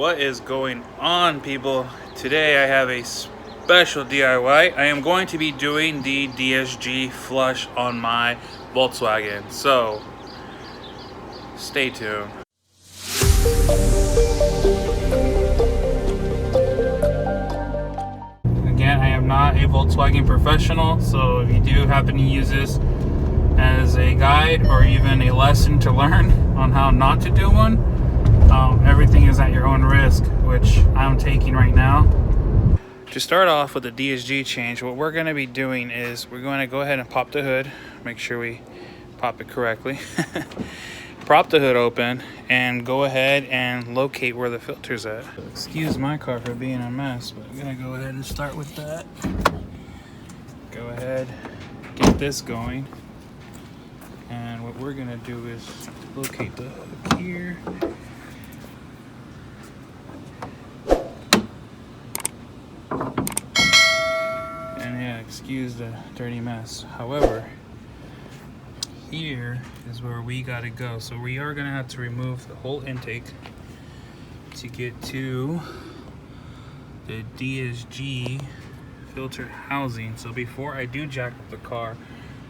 What is going on, people? Today I have a special DIY. I am going to be doing the DSG flush on my Volkswagen, so stay tuned. Again, I am not a Volkswagen professional, so if you do happen to use this as a guide or even a lesson to learn on how not to do one, everything is at your own risk, which I'm taking right now. To start off with the DSG change, what we're going to be doing is we're going to go ahead and pop the hood, make sure we pop it correctly, prop the hood open, and go ahead and locate where the filter's at. Excuse my car for being a mess, but I'm going to go ahead and start with that. Go ahead, get this going, and what we're going to do is locate the hook here. Excuse the dirty mess. However, here is where we gotta go. So we are gonna have to remove the whole intake to get to the DSG filter housing. So before I do jack up the car,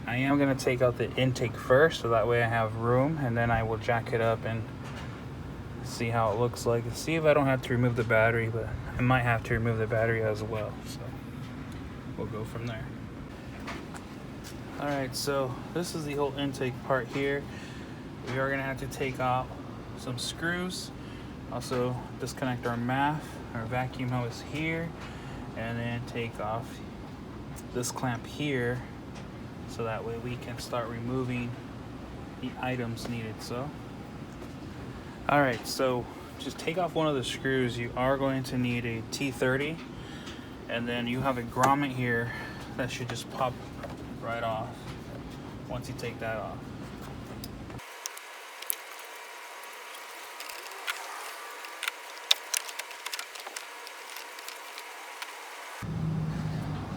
I am gonna take out the intake first, so that way I have room, and then I will jack it up and see how it looks like, and see if I don't have to remove the battery, but I might have to remove the battery as well. So we'll go from there. Alright, so this is the whole intake part here. We are going to have to take off some screws, also disconnect our MAF, our vacuum hose here, and then take off this clamp here, so that way we can start removing the items needed. So alright, so just take off one of the screws. You are going to need a T30, and then you have a grommet here that should just pop right off once you take that off.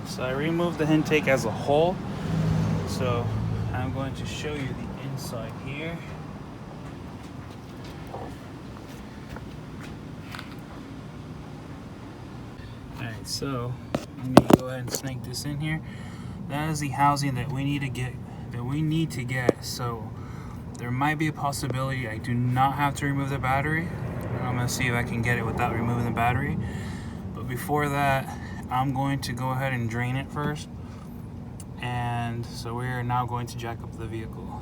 So I removed the intake as a whole, so I'm going to show you the inside here. Alright, so let me go ahead and snake this in here. That is the housing that we need to get. So there might be a possibility I do not have to remove the battery. I'm going to see if I can get it without removing the battery. But before that, I'm going to go ahead and drain it first. And so we are now going to jack up the vehicle.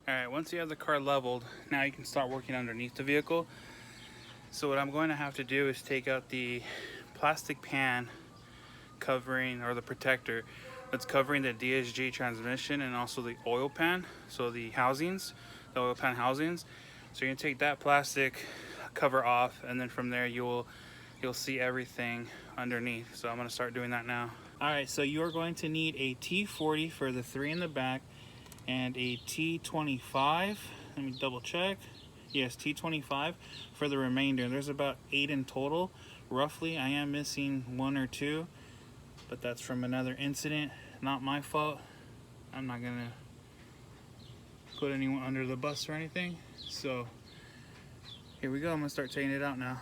Alright, once you have the car leveled, now you can start working underneath the vehicle. So what I'm going to have to do is take out the plastic pan covering, or the protector that's covering the DSG transmission and also the oil pan, so the housings, the oil pan housings. So you're going to take that plastic cover off, and then from there you'll see everything underneath. So I'm going to start doing that now. Alright, so you're going to need a T40 for the 3 in the back, and a T25, let me double check. Yes, T25 for the remainder. There's about 8 in total, roughly. I am missing 1 or 2, but that's from another incident, not my fault. I'm not gonna put anyone under the bus or anything. So here we go, I'm gonna start taking it out now.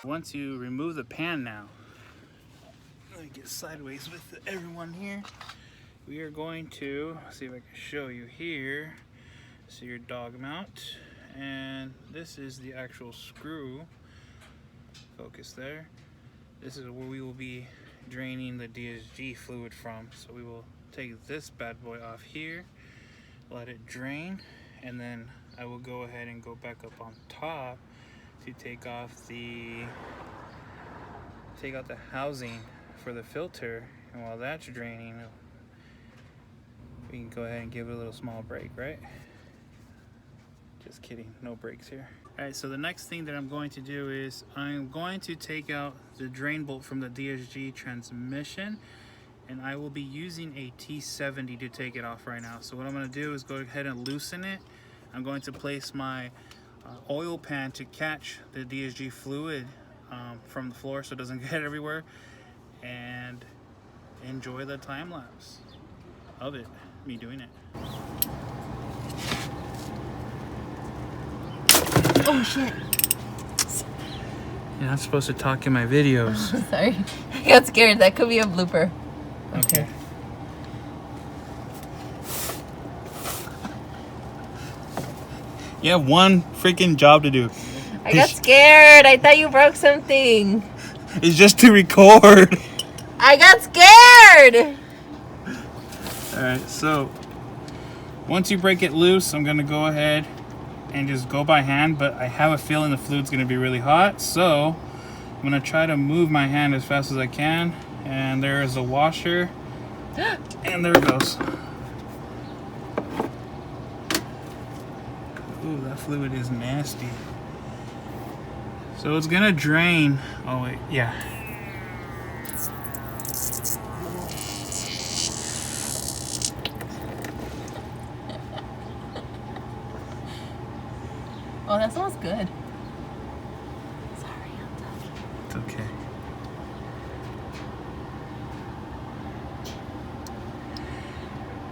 Once you remove the pan now, let me get sideways with everyone here. We are going to see if I can show you here. See your dog mount, and this is the actual screw. Focus there. This is where we will be draining the DSG fluid from. So we will take this bad boy off here, let it drain, and then I will go ahead and go back up on top to take out the housing for the filter. And while that's draining, we can go ahead and give it a little small break, right? Just kidding, no brakes here. All right, so the next thing that I'm going to do is I'm going to take out the drain bolt from the DSG transmission, and I will be using a T70 to take it off right now. So what I'm going to do is go ahead and loosen it. I'm going to place my oil pan to catch the DSG fluid from the floor so it doesn't get everywhere, and enjoy the time lapse of it, me doing it. Oh shit. You're not supposed to talk in my videos. Sorry. I got scared. That could be a blooper. Okay. You have one freaking job to do. I got scared. I thought you broke something. It's just to record. I got scared. Alright, so once you break it loose, I'm gonna go ahead and just go by hand, but I have a feeling the fluid's gonna be really hot, so I'm gonna try to move my hand as fast as I can. And there is a washer, and there it goes. Ooh, that fluid is nasty. So it's gonna drain. Oh wait, yeah. Oh, that smells good. Sorry, I'm talking. It's okay.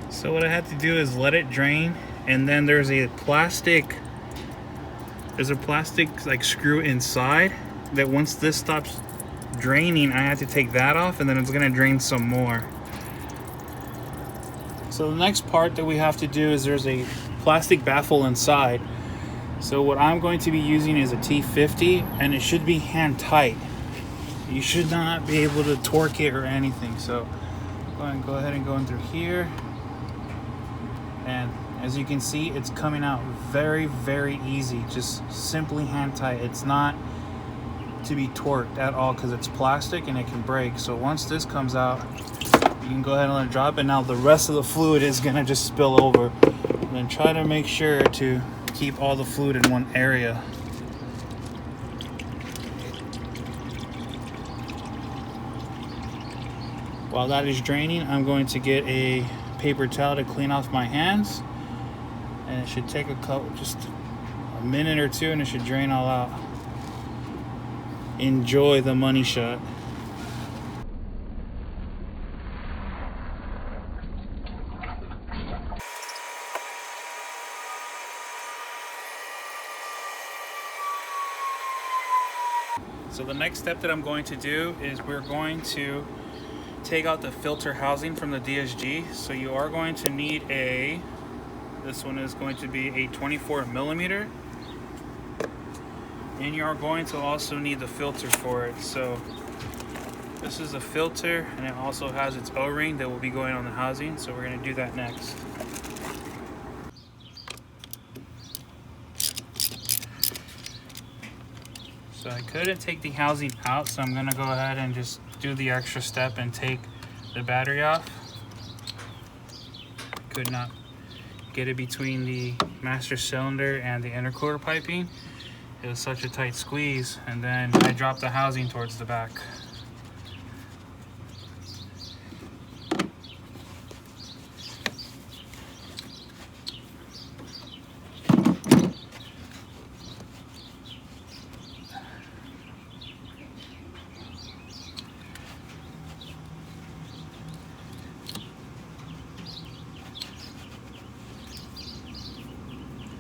So what I have to do is let it drain, and then there's a plastic like screw inside that once this stops draining, I have to take that off, and then it's gonna drain some more. So the next part that we have to do is there's a plastic baffle inside. So what I'm going to be using is a T50, and it should be hand tight. You should not be able to torque it or anything. So I'm going to go ahead and go in through here. And as you can see, it's coming out very, very easy. Just simply hand tight. It's not to be torqued at all because it's plastic and it can break. So once this comes out, you can go ahead and let it drop. And now the rest of the fluid is going to just spill over. And then try to make sure to keep all the fluid in one area. While that is draining, I'm going to get a paper towel to clean off my hands, and it should take just a minute or two, and it should drain all out. Enjoy the money shot. So the next step that I'm going to do is we're going to take out the filter housing from the DSG. So you are going to need this one is going to be a 24 millimeter. And you are going to also need the filter for it. So this is a filter, and it also has its O-ring that will be going on the housing. So we're going to do that next. So I couldn't take the housing out, so I'm gonna go ahead and just do the extra step and take the battery off. Could not get it between the master cylinder and the intercooler piping. It was such a tight squeeze, and then I dropped the housing towards the back.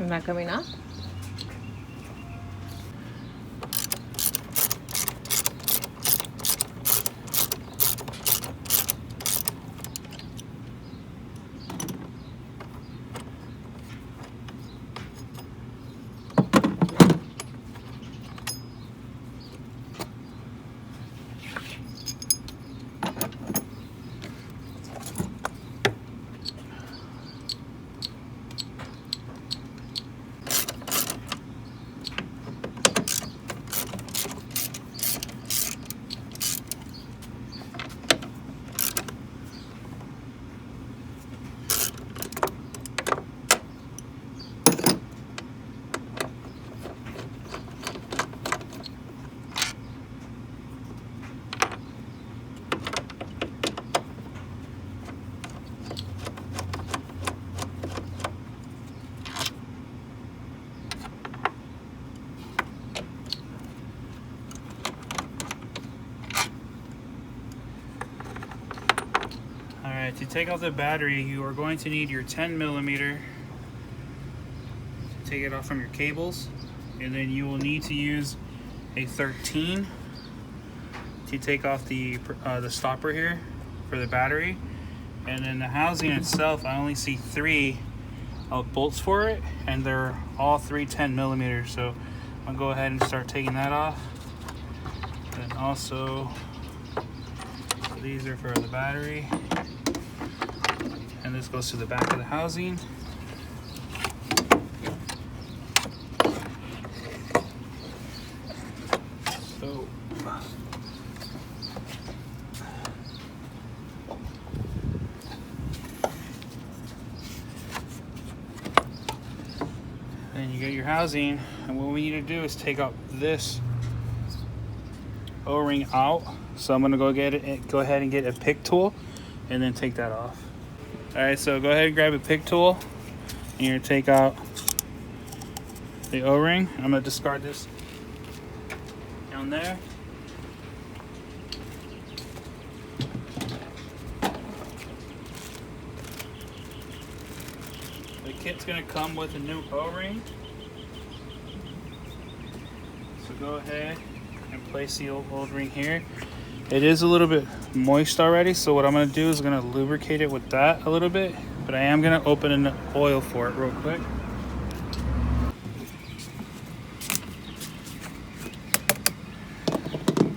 I'm not coming off. take out the battery, you are going to need your 10 millimeter to take it off from your cables, and then you will need to use a 13 to take off the stopper here for the battery. And then the housing itself, I only see 3 bolts for it, and they're all 3 10 millimeters. So I'm gonna go ahead and start taking that off. And also, these are for the battery, and this goes to the back of the housing. So then you get your housing, and what we need to do is take out this O-ring out. So I'm gonna go ahead and get a pick tool and then take that off. All right, so go ahead and grab a pick tool, and you're gonna take out the O-ring. I'm gonna discard this down there. The kit's gonna come with a new O-ring. So go ahead and place the old ring here. It is a little bit moist already, so what I'm gonna do is gonna lubricate it with that a little bit, but I am gonna open an oil for it real quick.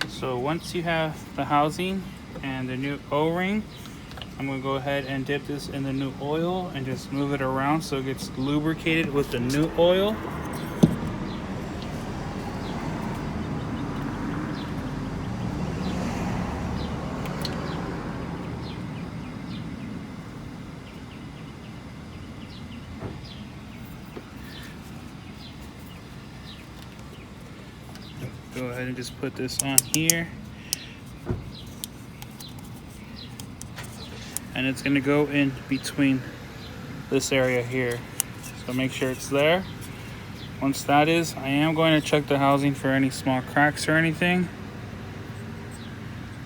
So once you have the housing and the new O-ring, I'm gonna go ahead and dip this in the new oil and just move it around so it gets lubricated with the new oil. Go ahead and just put this on here. And it's gonna go in between this area here. So make sure it's there. Once that is, I am going to check the housing for any small cracks or anything.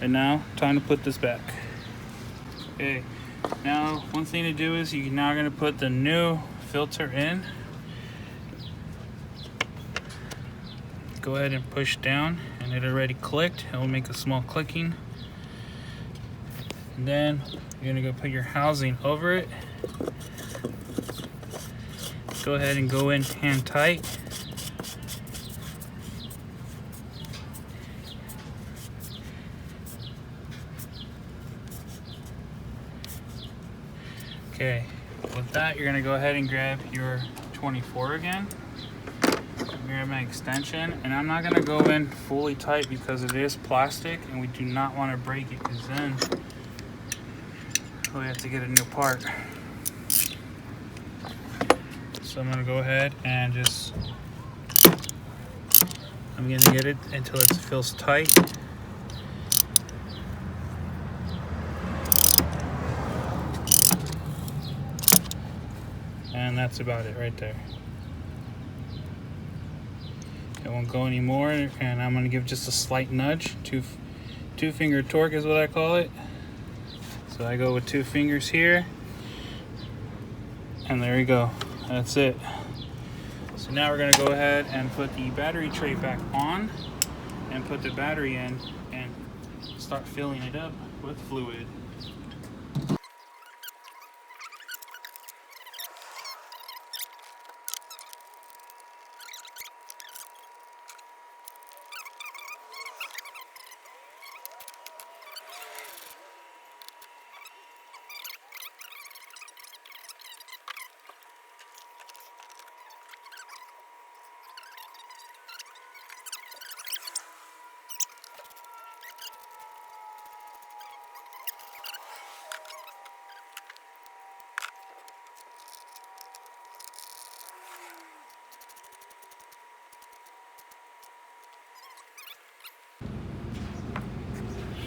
And now, time to put this back. Okay, now one thing to do is you're now gonna put the new filter in. Go ahead and push down, and it already clicked. It will make a small clicking. And then you're gonna go put your housing over it. Go ahead and go in hand tight. Okay, with that, you're gonna go ahead and grab your 24 again. Grab my extension, and I'm not gonna go in fully tight because it is plastic and we do not want to break it, because then we have to get a new part. So I'm gonna go ahead and I'm gonna get it until it feels tight. And that's about it right there. It won't go anymore, and I'm gonna give just a slight nudge. Two finger torque is what I call it. So I go with 2 fingers here, and there you go. That's it. So now we're gonna go ahead and put the battery tray back on and put the battery in and start filling it up with fluid.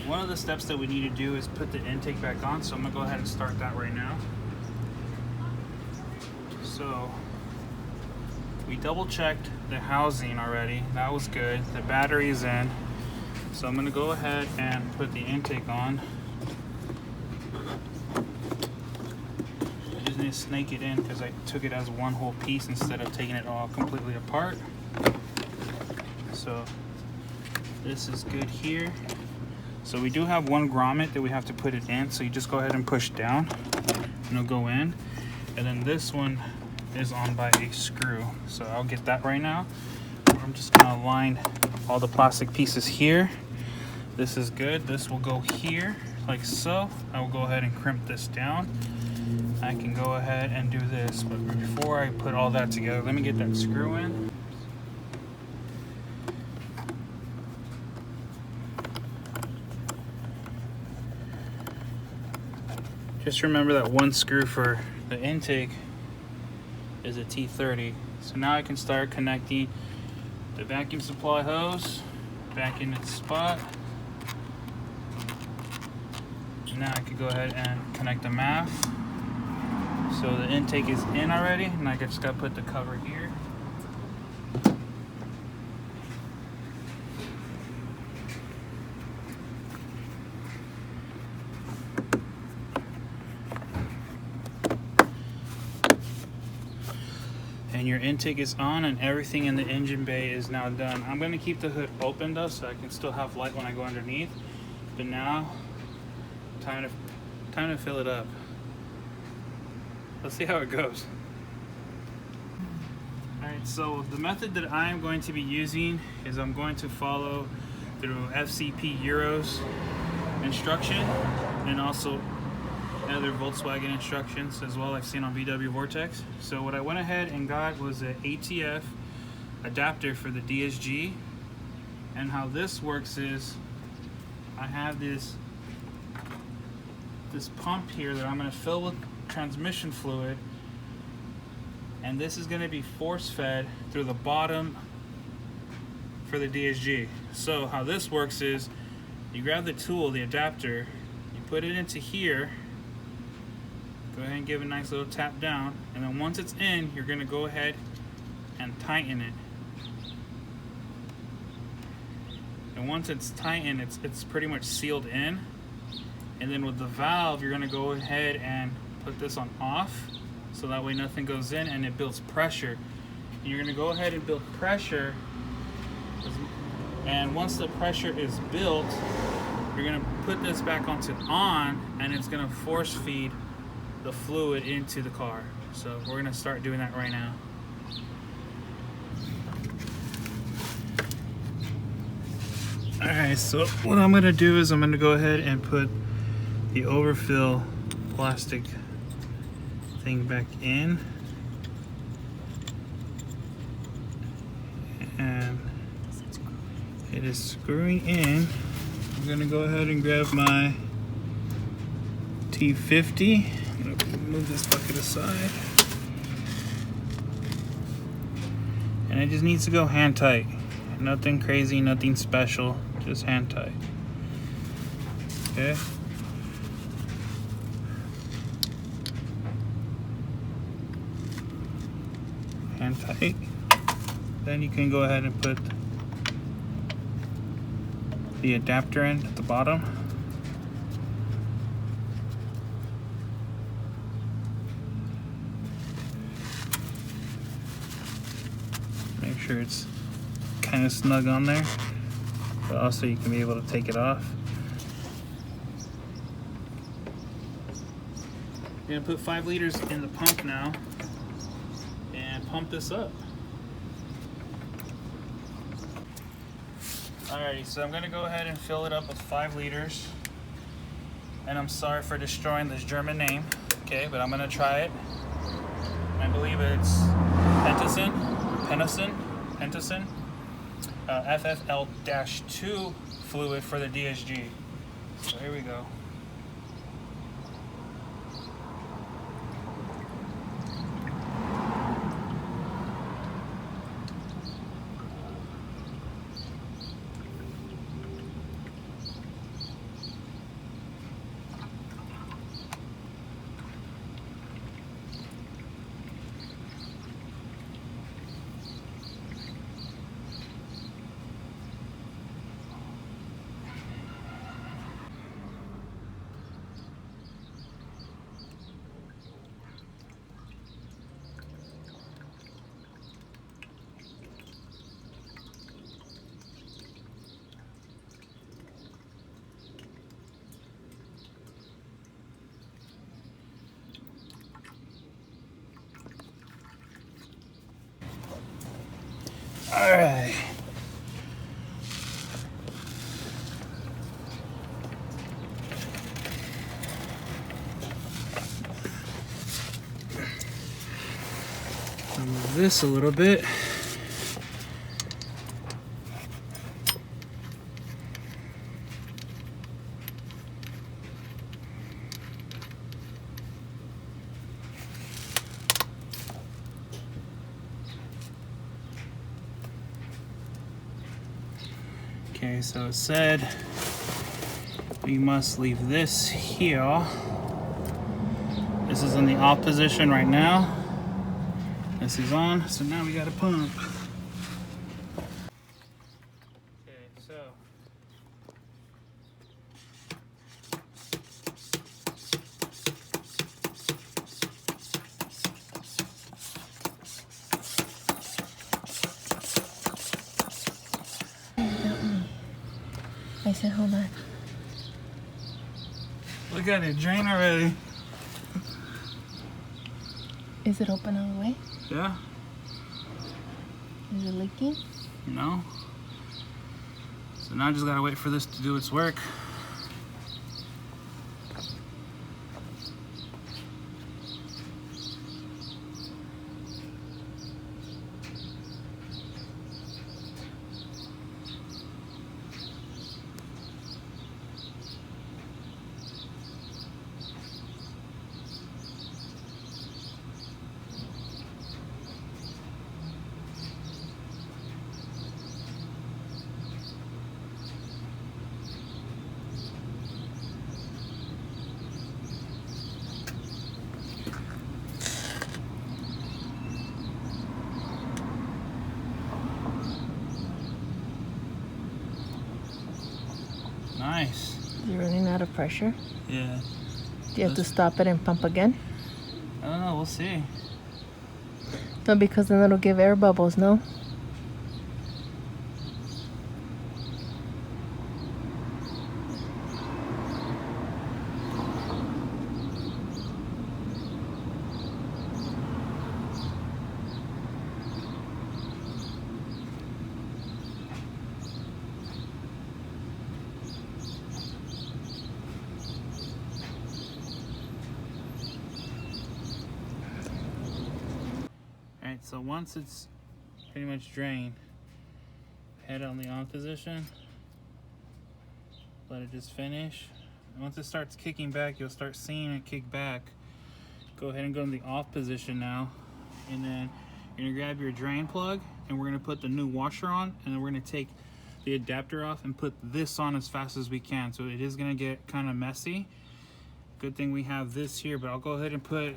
One of the steps that we need to do is put the intake back on, so I'm gonna go ahead and start that right now. So we double checked the housing already, that was good. The battery is in, so I'm gonna go ahead and put the intake on. to snake it in because I took it as one whole piece instead of taking it all completely apart. So this is good here. So we do have one grommet that we have to put it in, so you just go ahead and push down and it'll go in. And then this one is on by a screw, so I'll get that right now. I'm just gonna align all the plastic pieces here. This is good. This will go here like so. I will go ahead and crimp this down. I can go ahead and do this, but before I put all that together, let me get that screw in. Just remember that one screw for the intake is a T30. So now I can start connecting the vacuum supply hose back in its spot. Now I could go ahead and connect the MAF. So the intake is in already, and I just got to put the cover here. And your intake is on, and everything in the engine bay is now done. I'm going to keep the hood open though, so I can still have light when I go underneath. But now, time to fill it up. Let's see how it goes. Alright, so the method that I'm going to be using is I'm going to follow through FCP Euro's instruction and also other Volkswagen instructions as well I've seen on VW Vortex. So what I went ahead and got was an ATF adapter for the DSG, and how this works is I have this pump here that I'm going to fill with transmission fluid, and this is going to be force fed through the bottom for the DSG. So how this works is you grab the tool, the adapter, you put it into here, go ahead and give a nice little tap down, and then once it's in, you're going to go ahead and tighten it. And once it's tightened, it's pretty much sealed in. And then with the valve, you're going to go ahead and put this on off, so that way nothing goes in and it builds pressure. And you're going to go ahead and build pressure, and once the pressure is built, you're going to put this back onto on, and it's going to force feed the fluid into the car. So we're going to start doing that right now. Alright, so what I'm going to do is I'm going to go ahead and put the overfill plastic thing back in, and it is screwing in. I'm going to go ahead and grab my T50. I'm going to move this bucket aside, and it just needs to go hand tight. Nothing crazy, nothing special, just hand tight. Okay. Hand tight. Then you can go ahead and put the adapter in at the bottom. Make sure it's kind of snug on there, but also you can be able to take it off. You're gonna put 5 liters in the pump now and pump this up. Alrighty, so I'm gonna go ahead and fill it up with 5 liters. And I'm sorry for destroying this German name, okay, but I'm gonna try it. I believe it's Pentacin, FFL-2 fluid for the DSG. So here we go. All right. Move this a little bit. Okay, so it said we must leave this here. This is in the off position right now. This is on, so now we gotta pump. Okay, so I said, hold on. look at it, drain already. Is it open all the way? Yeah? Is it leaking? No. So now I just gotta wait for this to do its work. Nice. Is it running out of pressure? Yeah. Do you have to stop it and pump again? I don't know, we'll see. No, because then it'll give air bubbles, no? Alright, so once it's pretty much drained, head on the on position, let it just finish. And once it starts kicking back, you'll start seeing it kick back. Go ahead and go in the off position now, and then you're gonna grab your drain plug, and we're gonna put the new washer on, and then we're gonna take the adapter off and put this on as fast as we can. So it is gonna get kind of messy. Good thing we have this here, but I'll go ahead and put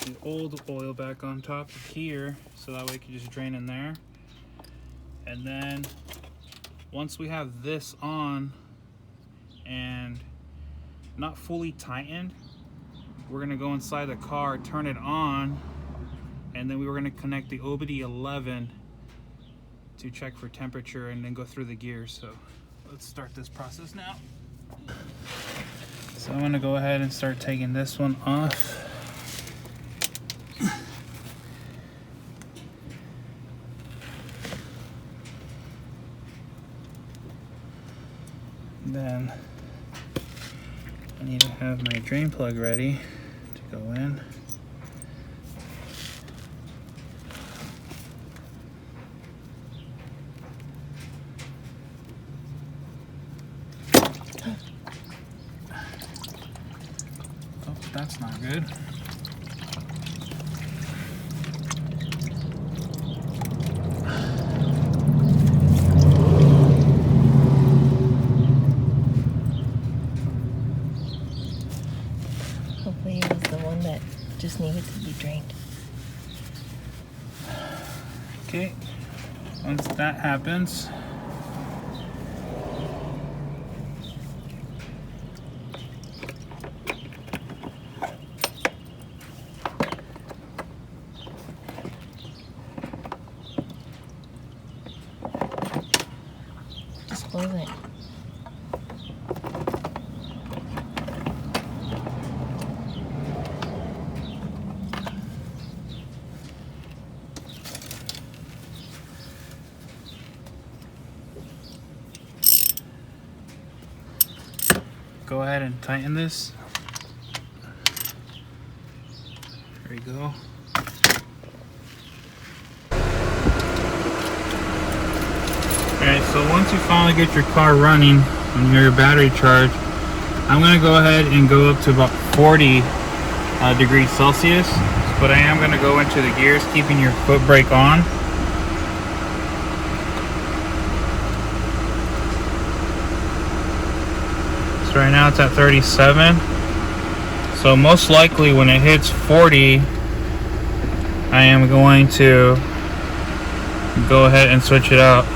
the old oil back on top of here, so that way it can just drain in there. And then once we have this on and not fully tightened, we're gonna go inside the car, turn it on, and then we were gonna connect the OBD 11 to check for temperature and then go through the gears. So let's start this process now. So I'm gonna go ahead and start taking this one off. Then I need to have my drain plug ready to go in. Oh, that's not good. Hopefully it was the one that just needed to be drained. Okay, once that happens, Just close it. ahead and tighten this. There we go. Alright, so once you finally get your car running and your battery charged, I'm going to go ahead and go up to about 40 degrees Celsius. But I am going to go into the gears, keeping your foot brake on. So right now it's at 37. So most likely when it hits 40, I am going to go ahead and switch it out.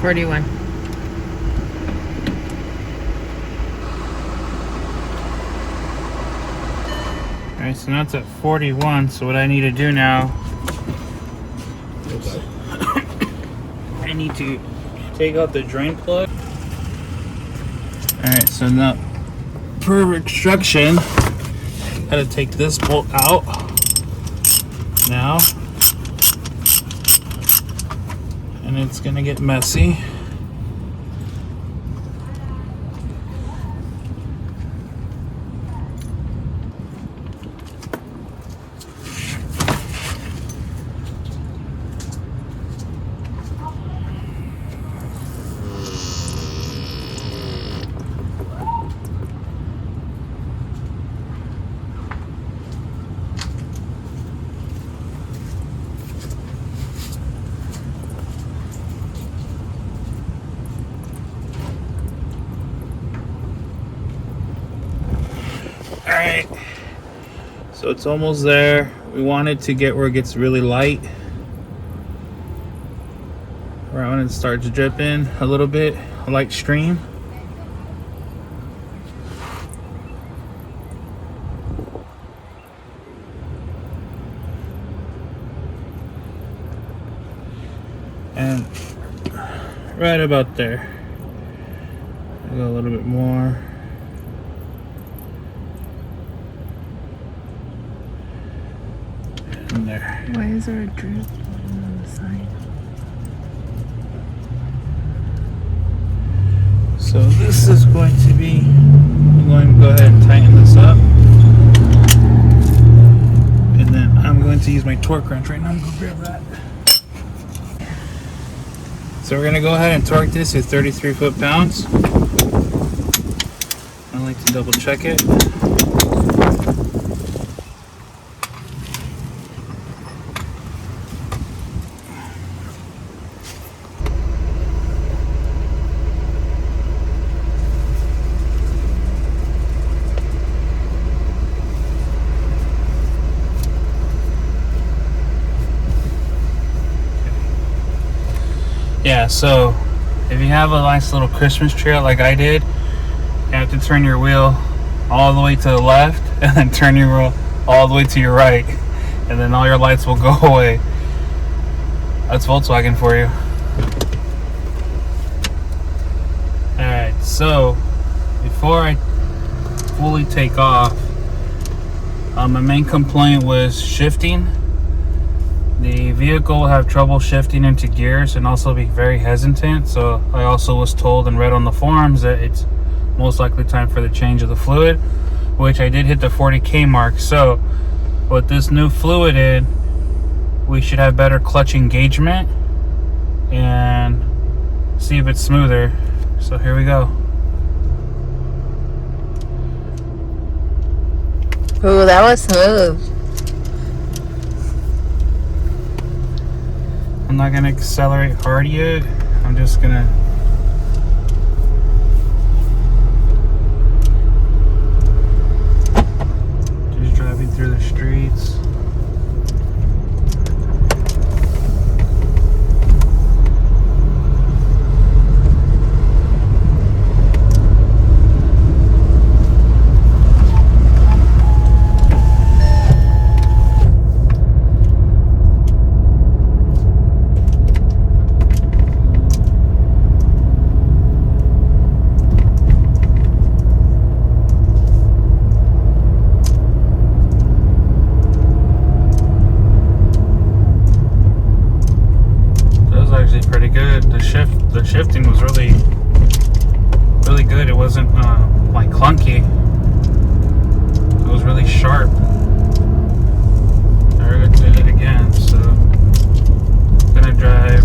$41. Alright, so now it's at 41. So what I need to do now is I need to take out the drain plug. Alright, so now per instruction, I gotta take this bolt out now. And it's gonna get messy. Alright, so it's almost there. We want it to get where it gets really light. Right when it starts dripping a little bit, a light stream. And right about there. I'll go a little bit more. And there. Why is there a drip on the side? So this is going to be, I'm going to go ahead and tighten this up. And then I'm going to use my torque wrench right now. I'm going to grab that. So we're going to go ahead and torque this at 33 foot-pounds. I like to double check it. Yeah, so if you have a nice little Christmas tree like I did, you have to turn your wheel all the way to the left and then turn your wheel all the way to your right, and then all your lights will go away. That's Volkswagen for you. Alright, so before I fully take off, my main complaint was shifting. The vehicle will have trouble shifting into gears and also be very hesitant. So I also was told and read on the forums that it's most likely time for the change of the fluid, which I did hit the 40K mark. So with this new fluid in, we should have better clutch engagement and see if it's smoother. So here we go. Ooh, that was smooth. I'm not gonna accelerate hard yet. I'm just gonna just driving through the streets. Pretty good. The shifting was really good. It wasn't like clunky. It was really sharp. I did it again, so I'm gonna drive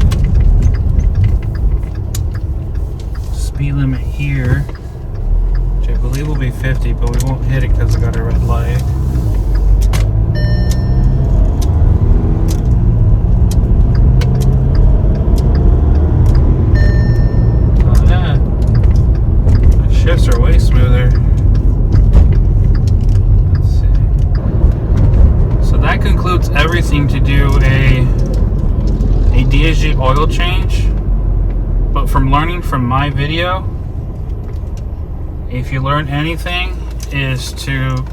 speed limit here, which I believe will be 50, but we won't hit it because I got a red light. Shifts are way smoother. Let's see. So that concludes everything to do a DSG oil change. But from learning from my video, if you learn anything, is to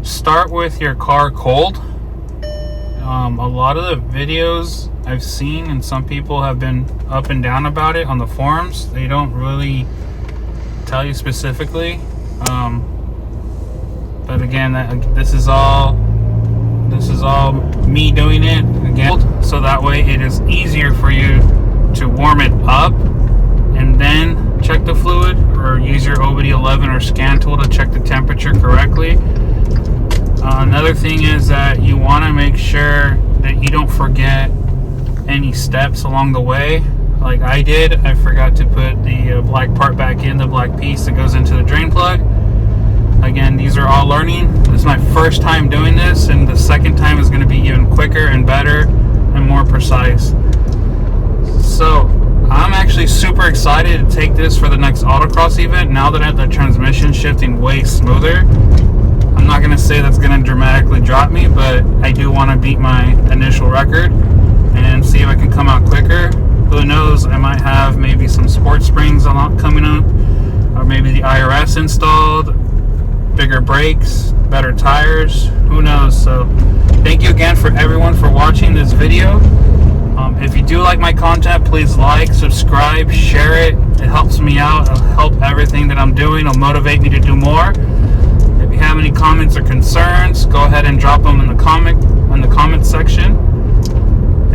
start with your car cold. A lot of the videos I've seen, and some people have been up and down about it on the forums, they don't really tell you specifically, but again, this is all me doing it again, so that way it is easier for you to warm it up and then check the fluid, or use your OBD11 or scan tool to check the temperature correctly. Another thing is that you want to make sure that you don't forget any steps along the way. Like I did, I forgot to put the black part back in, the black piece that goes into the drain plug. Again, these are all learning. This is my first time doing this, and the second time is going to be even quicker and better and more precise. So I'm actually super excited to take this for the next autocross event now that I have the transmission shifting way smoother. I'm not going to say that's going to dramatically drop me, but I do want to beat my initial record and see if I can come out quicker. Who knows, I might have maybe some sports springs coming up, or maybe the IRS installed, bigger brakes, better tires, who knows. So thank you again for everyone for watching this video. If you do like my content, please like, subscribe, share it. It helps me out. It'll help everything that I'm doing. It'll motivate me to do more. If you have any comments or concerns, go ahead and drop them in the comment section.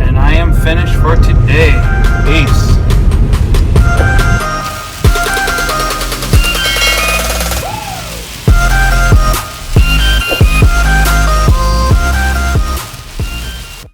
And I am finished for today. Peace.